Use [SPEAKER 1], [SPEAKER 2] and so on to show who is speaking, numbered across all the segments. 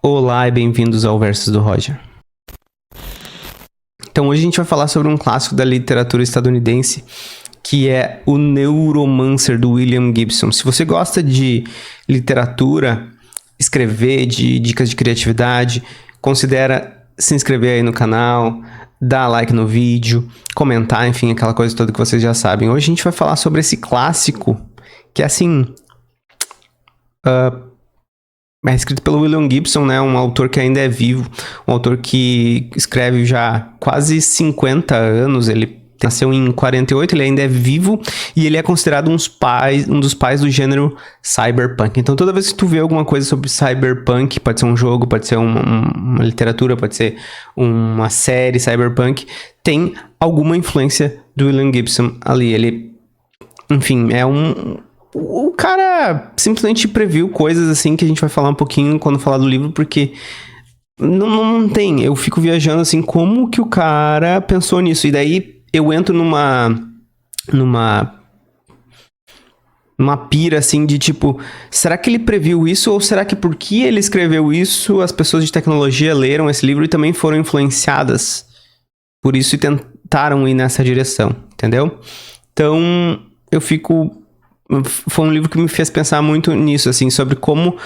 [SPEAKER 1] Olá e bem-vindos ao Versos do Roger. Então hoje a gente vai falar sobre um clássico da literatura estadunidense, que é o Neuromancer, do William Gibson. Se você gosta de literatura, escrever, de dicas de criatividade, considera se inscrever aí no canal, dar like no vídeo, comentar, enfim, aquela coisa toda que vocês já sabem. Hoje a gente vai falar sobre esse clássico, que é assim... é escrito pelo William Gibson, né? Um autor que ainda é vivo, um autor que escreve já quase 50 anos, ele nasceu em 48, ele ainda é vivo e ele é considerado um dos pais do gênero cyberpunk. Então toda vez que tu vê alguma coisa sobre cyberpunk, pode ser um jogo, pode ser uma literatura, pode ser uma série cyberpunk, tem alguma influência do William Gibson ali. Ele, enfim, o cara simplesmente previu coisas assim que a gente vai falar um pouquinho quando falar do livro, porque não tem. Eu fico viajando assim, como que o cara pensou nisso? E daí eu entro numa pira assim de tipo, será que ele previu isso? Ou será que porque ele escreveu isso, as pessoas de tecnologia leram esse livro e também foram influenciadas por isso e tentaram ir nessa direção, entendeu? Então, foi um livro que me fez pensar muito nisso, assim, sobre como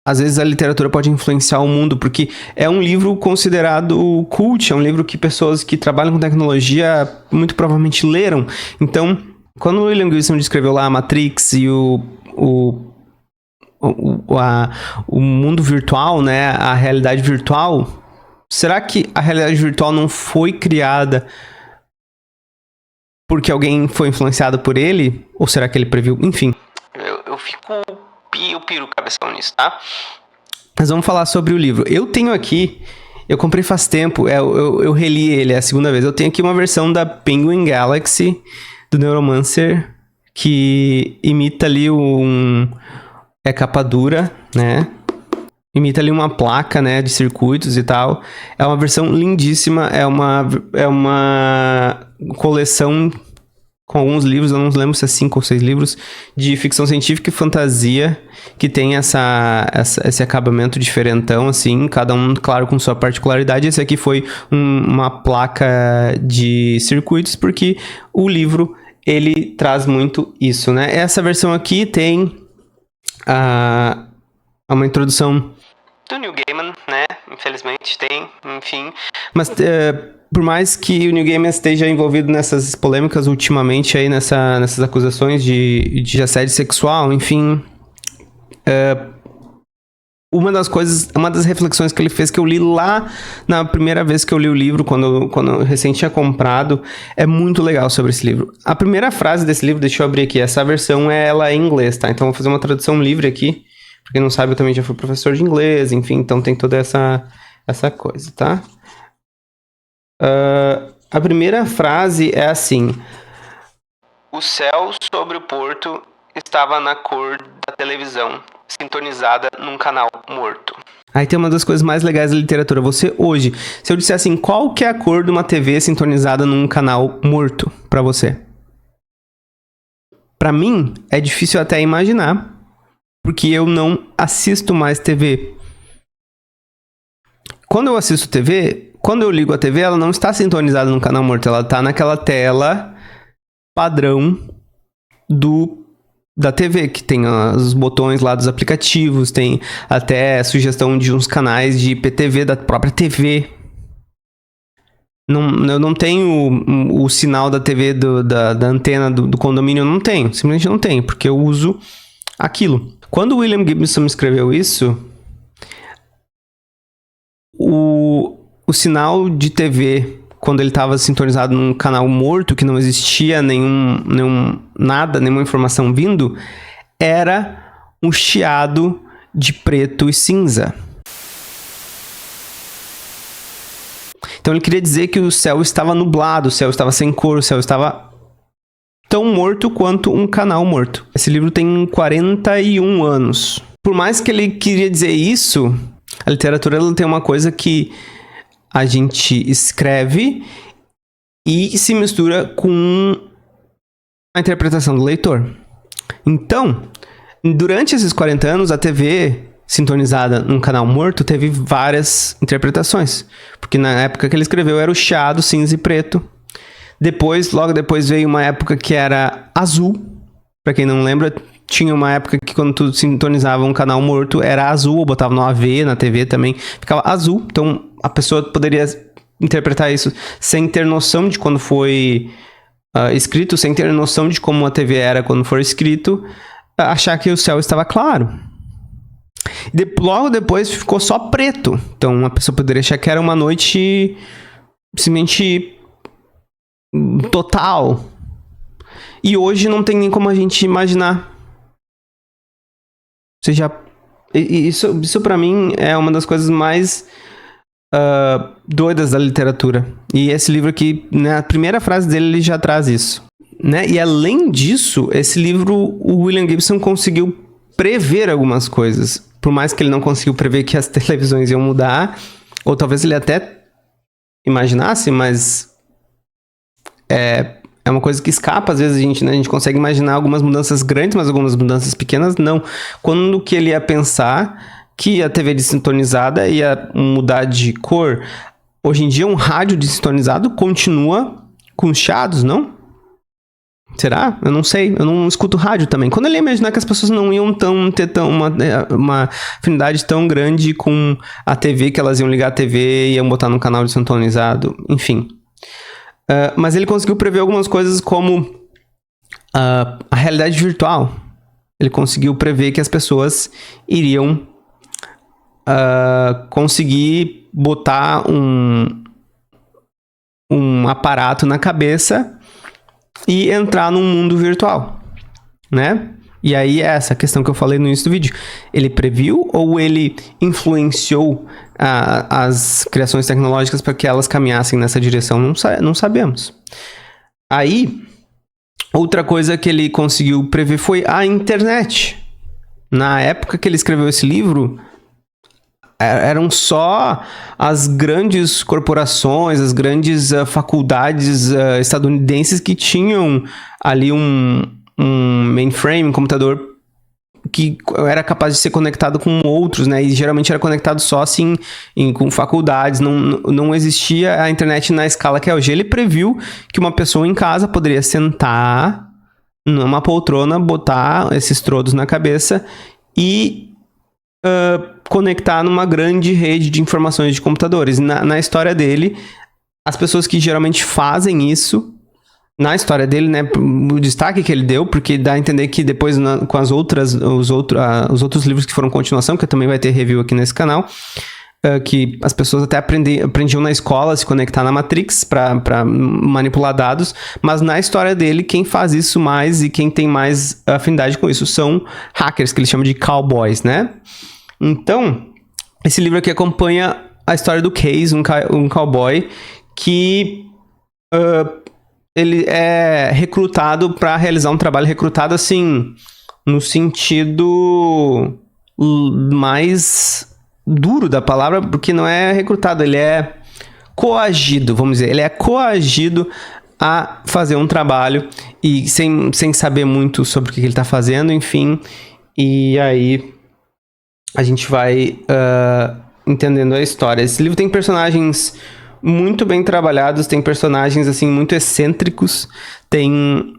[SPEAKER 1] às vezes a literatura pode influenciar o mundo, porque é um livro considerado cult, é um livro que pessoas que trabalham com tecnologia muito provavelmente leram. Então, quando o William Gibson descreveu lá a Matrix e o mundo virtual, né, a realidade virtual, será que a realidade virtual não foi criada porque alguém foi influenciado por ele? Ou será que ele previu? Enfim. Eu piro cabeção nisso, tá? Mas vamos falar sobre o livro. Eu tenho aqui... Eu comprei faz tempo. Eu reli ele a segunda vez. Eu tenho aqui uma versão da Penguin Galaxy, do Neuromancer, que imita ali é capa dura, né? Imita ali uma placa, né, de circuitos e tal. É uma versão lindíssima. É uma coleção com alguns livros, eu não lembro se é 5 ou 6 livros, de ficção científica e fantasia, que tem esse acabamento diferentão, assim, cada um, claro, com sua particularidade. Esse aqui foi uma placa de circuitos, porque o livro, ele traz muito isso, né? Essa versão aqui tem uma introdução do Neil Gaiman, né? Infelizmente tem, enfim. Mas por mais que o Neil Gaiman esteja envolvido nessas polêmicas ultimamente aí, nessas acusações de assédio sexual, enfim, uma das reflexões que ele fez, que eu li lá na primeira vez que eu li o livro, quando eu recém tinha comprado, é muito legal sobre esse livro. A primeira frase desse livro, deixa eu abrir aqui, essa versão ela é em inglês, tá? Então eu vou fazer uma tradução livre aqui. Pra quem não sabe, eu também já fui professor de inglês, enfim, então tem toda essa coisa, tá? A primeira frase é assim: o céu sobre o porto estava na cor da televisão, sintonizada num canal morto. Aí tem uma das coisas mais legais da literatura. Você hoje, se eu disser assim, qual que é a cor de uma TV sintonizada num canal morto pra você? Pra mim, é difícil até imaginar, porque eu não assisto mais TV. Quando eu assisto TV, quando eu ligo a TV, ela não está sintonizada no canal morto. Ela está naquela tela padrão da TV, que tem os botões lá dos aplicativos, tem até sugestão de uns canais de IPTV da própria TV. Eu não tenho o sinal da TV, da antena do condomínio, eu não tenho. Simplesmente não tenho, porque eu uso aquilo. Quando o William Gibson escreveu isso, o sinal de TV, quando ele estava sintonizado num canal morto, que não existia nenhuma informação vindo, era um chiado de preto e cinza. Então ele queria dizer que o céu estava nublado, o céu estava sem cor, o céu estava tão morto quanto um canal morto. Esse livro tem 41 anos. Por mais que ele queria dizer isso, a literatura ela tem uma coisa que a gente escreve e se mistura com a interpretação do leitor. Então, durante esses 40 anos, a TV sintonizada num canal morto teve várias interpretações. Porque na época que ele escreveu era o chiado, cinza e preto. Logo depois veio uma época que era azul. Pra quem não lembra, tinha uma época que quando tu sintonizava um canal morto era azul, ou botava no AV, na TV também, ficava azul. Então a pessoa poderia interpretar isso sem ter noção de quando foi escrito, sem ter noção de como a TV era quando for escrito, achar que o céu estava claro. Logo depois ficou só preto. Então a pessoa poderia achar que era uma noite simplesmente total. E hoje não tem nem como a gente imaginar. Ou seja, isso pra mim é uma das coisas mais doidas da literatura. E esse livro aqui, na primeira frase dele, ele já traz isso. Né? E além disso, esse livro, o William Gibson conseguiu prever algumas coisas. Por mais que ele não conseguiu prever que as televisões iam mudar, ou talvez ele até imaginasse, mas é uma coisa que escapa às vezes a gente, né? A gente consegue imaginar algumas mudanças grandes, mas algumas mudanças pequenas não. Quando que ele ia pensar que a TV desintonizada ia mudar de cor? Hoje em dia um rádio desintonizado continua com chiados, não? Será? Eu não sei. Eu não escuto rádio também. Quando ele ia imaginar que as pessoas não iam ter uma afinidade tão grande com a TV, que elas iam ligar a TV e iam botar num canal desintonizado. Enfim. Mas ele conseguiu prever algumas coisas como a realidade virtual. Ele conseguiu prever que as pessoas iriam conseguir botar um aparato na cabeça e entrar num mundo virtual, né? E aí é essa questão que eu falei no início do vídeo. Ele previu ou ele influenciou as criações tecnológicas para que elas caminhassem nessa direção? Não sabemos. Aí, outra coisa que ele conseguiu prever foi a internet. Na época que ele escreveu esse livro, eram só as grandes corporações, as grandes faculdades estadunidenses que tinham ali um mainframe, um computador que era capaz de ser conectado com outros, né? E geralmente era conectado só assim com faculdades, não existia a internet na escala que é hoje. Ele previu que uma pessoa em casa poderia sentar numa poltrona, botar esses trodos na cabeça e conectar numa grande rede de informações de computadores. Na história dele, as pessoas que geralmente fazem isso, na história dele, né, o destaque que ele deu, porque dá a entender que depois com os outros livros que foram continuação, que também vai ter review aqui nesse canal, que as pessoas até aprendiam na escola a se conectar na Matrix para manipular dados, mas na história dele, quem faz isso mais e quem tem mais afinidade com isso são hackers, que ele chama de cowboys, né? Então, esse livro aqui acompanha a história do Case, um cowboy que ele é recrutado para realizar um trabalho, recrutado assim, no sentido mais duro da palavra, porque não é recrutado, ele é coagido, vamos dizer. Ele é coagido a fazer um trabalho e sem saber muito sobre o que ele está fazendo, enfim. E aí a gente vai entendendo a história. Esse livro tem personagens muito bem trabalhados, tem personagens assim muito excêntricos, tem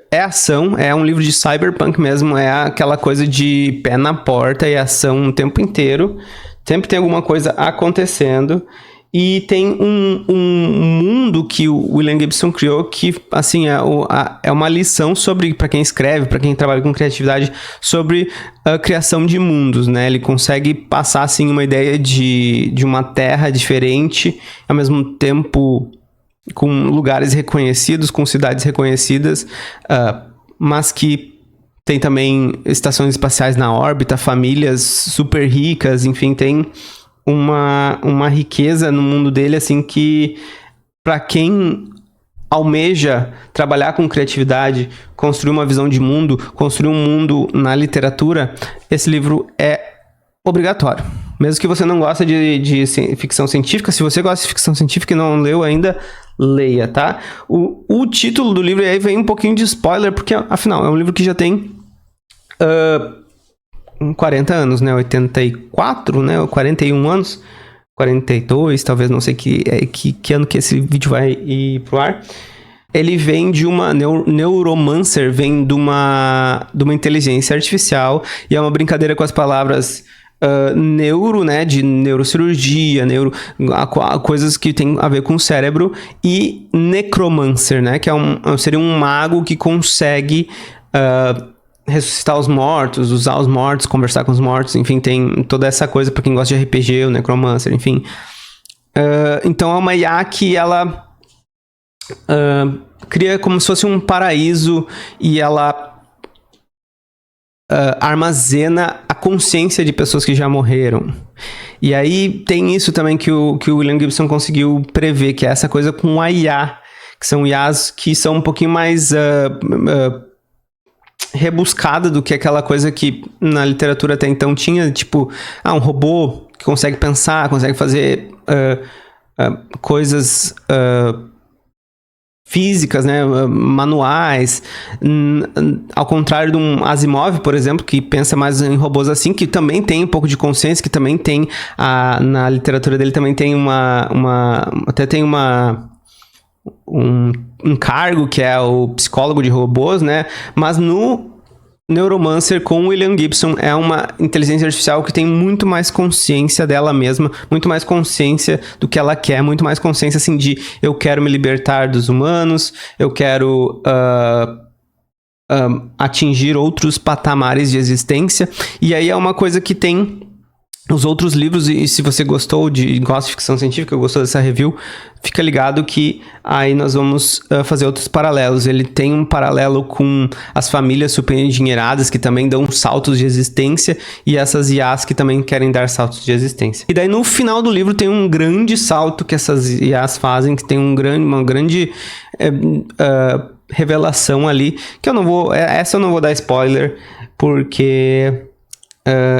[SPEAKER 1] é ação, é um livro de cyberpunk mesmo, é aquela coisa de pé na porta e ação o tempo inteiro, sempre tem alguma coisa acontecendo, e tem um mundo que o William Gibson criou que, assim, é uma lição sobre, para quem escreve, para quem trabalha com criatividade, sobre a criação de mundos, né? Ele consegue passar, assim, uma ideia de uma terra diferente, ao mesmo tempo com lugares reconhecidos, com cidades reconhecidas, mas que tem também estações espaciais na órbita, famílias super ricas, enfim, tem uma riqueza no mundo dele, assim, que para quem almeja trabalhar com criatividade, construir uma visão de mundo, construir um mundo na literatura, esse livro é obrigatório. Mesmo que você não goste de ficção científica, se você gosta de ficção científica e não leu ainda, leia, tá? O título do livro aí vem um pouquinho de spoiler, porque afinal é um livro que já tem 40 anos, né? 84, né? 41 anos. 42, talvez, não sei que ano que esse vídeo vai ir pro ar. Ele vem de uma... Neuromancer vem de uma inteligência artificial, e é uma brincadeira com as palavras neuro, né? De neurocirurgia, coisas que tem a ver com o cérebro, e necromancer, né? Que seria um mago que consegue ressuscitar os mortos, usar os mortos, conversar com os mortos, enfim, tem toda essa coisa pra quem gosta de RPG, o necromancer, enfim. Então é uma IA que ela cria como se fosse um paraíso, e ela armazena a consciência de pessoas que já morreram. E aí tem isso também que o William Gibson conseguiu prever, que é essa coisa com a IA, que são IAs que são um pouquinho mais rebuscada do que aquela coisa que na literatura até então tinha, tipo, um robô que consegue pensar, consegue fazer coisas físicas, né, manuais, ao contrário de um Asimov, por exemplo, que pensa mais em robôs assim, que também tem um pouco de consciência, que também tem, na literatura dele também tem até tem um cargo que é o psicólogo de robôs, né? Mas no Neuromancer com William Gibson é uma inteligência artificial que tem muito mais consciência dela mesma, muito mais consciência do que ela quer, muito mais consciência assim de eu quero me libertar dos humanos, eu quero atingir outros patamares de existência. E aí é uma coisa que tem os outros livros, e se você gosta de ficção científica, gostou dessa review, fica ligado que aí nós vamos fazer outros paralelos. Ele tem um paralelo com as famílias super endinheiradas, que também dão saltos de existência, e essas IAs que também querem dar saltos de existência. E daí no final do livro tem um grande salto que essas IAs fazem, que tem uma grande revelação ali, que essa eu não vou dar spoiler, porque...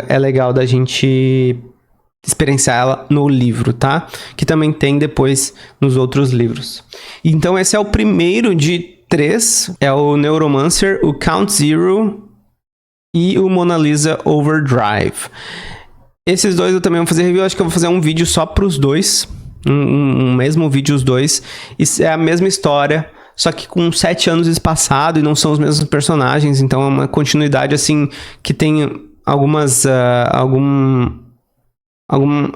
[SPEAKER 1] é legal da gente experienciar ela no livro, tá? Que também tem depois nos outros livros. Então esse é o primeiro de 3. É o Neuromancer, o Count Zero e o Mona Lisa Overdrive. Esses dois eu também vou fazer review. Acho que eu vou fazer um vídeo só pros dois. Um mesmo vídeo os dois. Isso é a mesma história, só que com 7 anos espaçado, e não são os mesmos personagens. Então é uma continuidade assim que tem...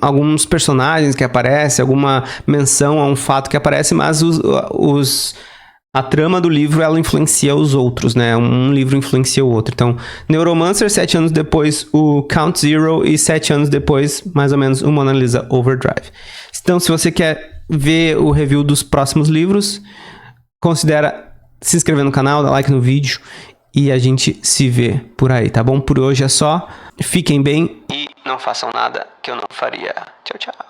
[SPEAKER 1] alguns personagens que aparecem, alguma menção a um fato que aparece, mas a trama do livro, ela influencia os outros, né? Um livro influencia o outro. Então, Neuromancer, 7 anos depois, o Count Zero, e 7 anos depois, mais ou menos, o Mona Lisa Overdrive. Então, se você quer ver o review dos próximos livros, considera se inscrever no canal, dar like no vídeo, e a gente se vê por aí, tá bom? Por hoje é só. Fiquem bem e não façam nada que eu não faria. Tchau, tchau.